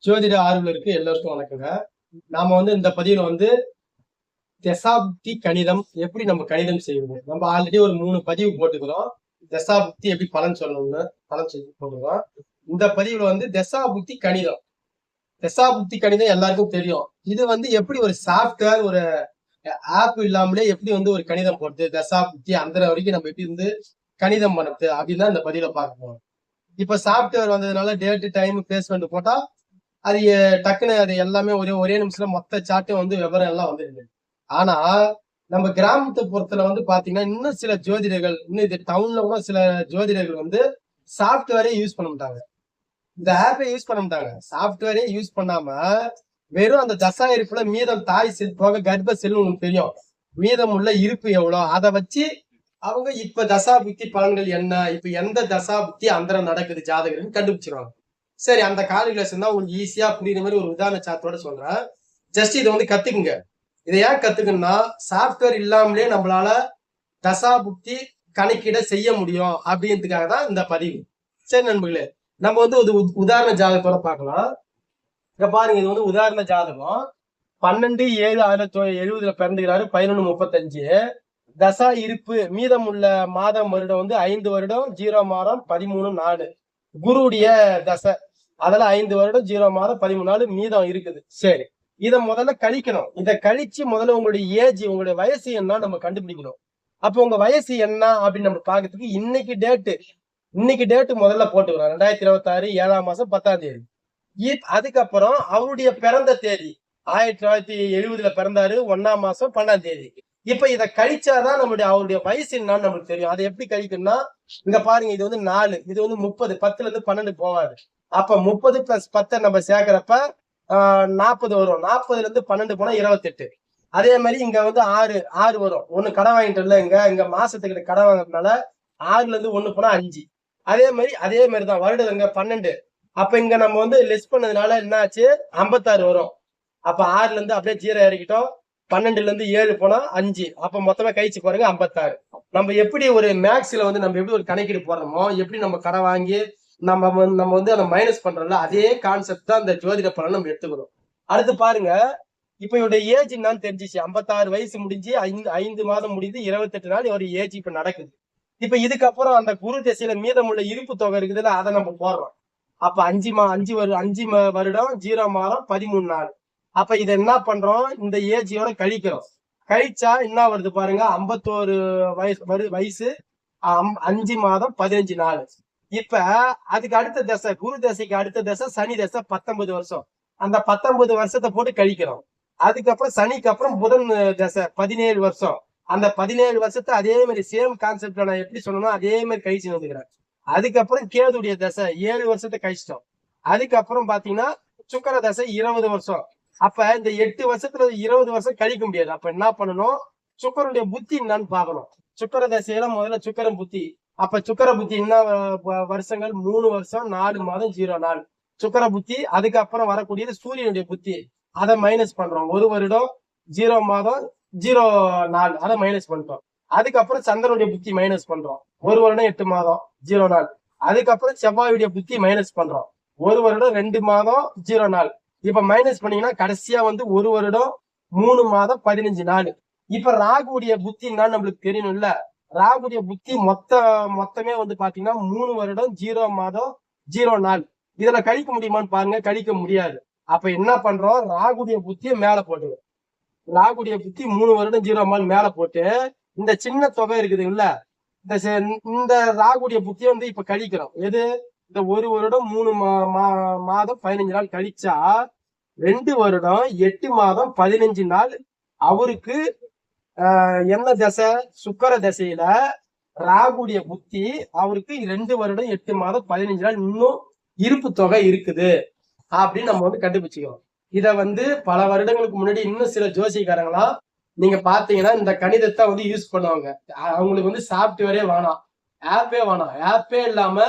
ஜோதிட ஆர்வலருக்கு எல்லோருக்கும் வணக்கங்க. நாம இந்த பதிவுல தசாப்தி கணிதம் எப்படி நம்ம கணிதம் செய்வது. நம்ம ஆல்ரெடி ஒரு 3 பதிவு போட்டுக்கிறோம். தசாபுக்தி எப்படி பலன் சொல்லணும்னு பலன் சொல்லி போட்டுக்கிறோம். இந்த பதிவுல தசாபுக்தி கணிதம். தசாபுக்தி கணிதம் எல்லாருக்கும் தெரியும். இது எப்படி ஒரு சாப்ட்வேர், ஒரு ஆப் இல்லாமலே எப்படி ஒரு கணிதம் போடுறது, தசாபுக்தி அந்த வரைக்கும் நம்ம எப்படி கணிதம் பண்ணுறது அப்படின்னு தான் இந்த பதிவுல பார்க்க போறோம். இப்ப சாப்ட்வேர் வந்ததுனால டேட், டைம், பிளேஸ்மெண்ட் போட்டா அது டக்குன்னு அது எல்லாமே ஒரே நிமிஷத்துல மொத்த சாட்டும் விவரம் எல்லாம் வந்துருது. ஆனா நம்ம கிராமத்தை பொறுத்தல பாத்தீங்கன்னா இன்னும் சில ஜோதிடர்கள், இன்னும் இது டவுன்ல கூட சில ஜோதிடர்கள் சாப்ட்வேரே யூஸ் பண்ண மாட்டாங்க. இந்த ஆப்பை யூஸ் பண்ண மாட்டாங்க. சாப்ட்வேரே யூஸ் பண்ணாம வெறும் அந்த தசா இருப்புல மீதம் தாய் செல் போக கர்ப்ப செல் உங்களுக்கு தெரியும். மீதம் உள்ள இருப்பு எவ்வளவு அதை வச்சு அவங்க இப்ப தசா புத்தி பலன்கள் என்ன, இப்ப எந்த தசா புத்தி அந்தரம் நடக்குது ஜாதகர்னு கண்டுபிடிச்சிருவாங்க. சரி, அந்த கால்குலேஷன் தான் உங்களுக்கு ஈஸியா புரியுற மாதிரி ஒரு உதாரண சாத்தோட சொல்றேன். ஜஸ்ட் இதை கத்துக்குங்க. இதை ஏன் கத்துக்கணும்னா சாப்ட்வேர் இல்லாமலே நம்மளால தசா புத்தி கணக்கீட செய்ய முடியும் அப்படின்றதுக்காக தான் இந்த பதிவு. சரி நண்பர்களே, நம்ம ஒரு உதாரண ஜாதகத்தோட பார்க்கலாம். இங்க பாருங்க, இது உதாரண ஜாதகம். 12/7/1970 பிறந்துகிறாரு. 11:35. தசா இருப்பு மீதம் உள்ள மாதம் வருடம் 5 வருடம் 0 மாதம் 13/4. குருடைய தசை, அதெல்லாம் 5 வருடம் 0 மாதம் 13 நாள் மீதம் இருக்குது. சரி, இதை முதல்ல கழிக்கணும். இதை கழிச்சு முதல்ல உங்களுடைய ஏஜ், உங்களுடைய வயசு என்ன நம்ம கண்டுபிடிக்கணும். அப்போ உங்க வயசு என்ன அப்படின்னு நம்ம பாக்கிறதுக்கு இன்னைக்கு டேட்டு முதல்ல போட்டுக்கிறோம். 2026 7ஆம் மாசம் 10ஆம் தேதி. அதுக்கப்புறம் அவருடைய பிறந்த தேதி 1970 பிறந்தாரு, 1ஆம் மாசம் 12ஆம் தேதி. இப்ப இதை கழிச்சாதான் அவருடைய வயசு என்னன்னு நமக்கு தெரியும். அதை எப்படி கழிக்கணும்னா இங்க பாருங்க, இது 4, இது 30, 10ல இருந்து 12 போவாது. அப்ப 30 + 10 நம்ம சேர்க்கிறப்ப 40 வரும். 40ல இருந்து 12 போனா 28. அதே மாதிரி இங்க 6 வரும். ஒண்ணு கடை வாங்கிட்டு இல்ல, இங்க மாசத்துக்கு கடை வாங்குறதுனால 6ல இருந்து 1 போனா 5. அதே மாதிரிதான் வருடம் இங்க 12. அப்ப இங்க நம்ம லெஸ் பண்ணதுனால என்ன ஆச்சு, 56 வரும். அப்ப 6ல இருந்து அப்படியே 0 இறக்கிட்டோம். 12ல இருந்து 7 போனா 5. அப்ப மொத்தமா கழிச்சு பாருங்க 56. நம்ம எப்படி ஒரு மேக்ஸ்ல நம்ம எப்படி ஒரு கணக்கீடு போடுறோமோ, எப்படி நம்ம கடை வாங்கி நம்ம அதை மைனஸ் பண்றோம்ல, அதே கான்செப்ட் தான் இந்த ஜோதிட பலன் நம்ம எடுத்துக்கிறோம். அடுத்து பாருங்க, இப்ப இவருடைய ஏஜ் என்னன்னு தெரிஞ்சிச்சு. 56 வயசு முடிஞ்சு 5 மாதம் முடிஞ்சு 28 நாள் ஒரு ஏஜ் இப்ப நடக்குது. இப்ப இதுக்கப்புறம் அந்த குரு திசையில மீதமுள்ள இருப்பு தொகை இருக்குதுல்ல, அதை நம்ம போடுறோம். அப்ப 5 வருடம் 0 மாதம் 13 நாள். அப்ப இதை என்ன பண்றோம், இந்த ஏஜியோட கழிக்கிறோம். கழிச்சா என்ன வருது பாருங்க, 51 வயசு 5 மாதம் 15 நாள். இப்ப அதுக்கு அடுத்த தசை, குரு தசைக்கு அடுத்த தசை சனி தசை 19 வருஷம். அந்த 19 வருஷத்தை போட்டு கழிக்கிறோம். அதுக்கப்புறம் சனிக்கு அப்புறம் புதன் தசை 17 வருஷம். அந்த 17 வருஷத்தை அதே மாதிரி சேம் கான்செப்ட்ல நான் எப்படி சொல்லணும் அதே மாதிரி கழிச்சு வந்துக்கிறேன். அதுக்கப்புறம் கேதுடைய தசை 7 வருஷத்தை கழிச்சிட்டோம். அதுக்கப்புறம் பாத்தீங்கன்னா சுக்கர தசை 20 வருஷம். அப்ப இந்த 8 வருஷத்துல 20 வருஷம் கழிக்க முடியாது. அப்ப என்ன பண்ணணும், சுக்கரனுடைய புத்தி என்னன்னு பாக்கணும். சுக்கர தசையில முதல்ல சுக்கரன் புத்தி. அப்ப சுக்கர புத்தி என்ன வருஷங்கள், 3 வருஷம் 4 மாதம் 0 நாள் சுக்கர புத்தி. அதுக்கப்புறம் வரக்கூடியது சூரியனுடைய புத்தி, அதை மைனஸ் பண்றோம். 1 வருடம் 0 மாதம் 0 நாள், அதை மைனஸ் பண்ணிட்டோம். அதுக்கப்புறம் சந்திரனுடைய புத்தி மைனஸ் பண்றோம். 1 வருடம் 8 மாதம் 0 நாள். அதுக்கப்புறம் செவ்வாயுடைய புத்தி மைனஸ் பண்றோம். 1 வருடம் 2 மாதம் 0 நாள். இப்ப மைனஸ் பண்ணீங்கன்னா கடைசியா 1 வருடம் 3 மாதம் 15 நாள். இப்ப ராகுடைய புத்தி என்னன்னு நம்மளுக்கு தெரியணும்ல. ராகுடைய புத்தி மொத்தமே பாத்தீங்கன்னா 3 வருடம் 0 மாதம் 0 நாள். இதுல கழிக்க முடியுமான்னு பாருங்க, கழிக்க முடியாது. அப்ப என்ன பண்றோம், ராகுடைய புத்தியை மேல போட்டு, ராகுடைய புத்தி 3 வருடம் 0 நாள் மேல போட்டு இந்த சின்ன தொகை இருக்குது இல்ல, இந்த ராகுடைய புத்தியை இப்ப கழிக்கிறோம். எது, இந்த 1 வருடம் 3 மாதம் 15 நாள் கழிச்சா 2 வருடம் 8 மாதம் 15 நாள் அவருக்கு என்ன தசை, சுக்கர தசையில ராகுடைய புத்தி அவருக்கு 2 வருடம் 8 மாதம் 15 நாள் இன்னும் இருப்பு தொகை இருக்குது அப்படின்னு நம்ம கண்டுபிடிச்சிக்கிறோம். இத பல வருடங்களுக்கு முன்னாடி இன்னும் சில ஜோசிக்காரங்களாம் நீங்க பாத்தீங்கன்னா இந்த கணிதத்தை யூஸ் பண்ணுவாங்க. அவங்களுக்கு சாப்ட்வேரே வேணாம், ஆப்பே வேணாம். ஆப்பே இல்லாம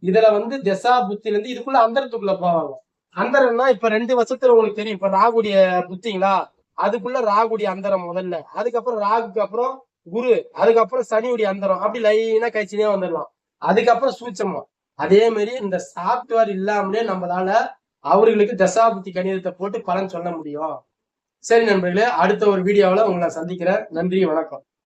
இதுல தசா புத்தில இருந்து இதுக்குள்ள அந்தரத்துக்குள்ள போவாங்க. அந்தரம்னா இப்ப 2 வருஷத்துல உங்களுக்கு தெரியும். இப்ப ராகுடைய புத்திங்களா, அதுக்குள்ள ராகுடைய அந்தரம் முதல்ல, அதுக்கப்புறம் ராகுக்கு அப்புறம் குரு, அதுக்கப்புறம் சனியுடைய அந்தரம், அப்படி லைனா கழிச்சுனே வந்துடலாம். அதுக்கப்புறம் சூட்சமா. அதே மாதிரி இந்த சாப்ட்வேர் இல்லாமலே நம்மளால அவர்களுக்கு தசாபுத்தி கணிதத்தை போட்டு பலன் சொல்ல முடியும். சரி நண்பர்களே, அடுத்த ஒரு வீடியோவில் உங்களை சந்திக்கிறேன். நன்றி, வணக்கம்.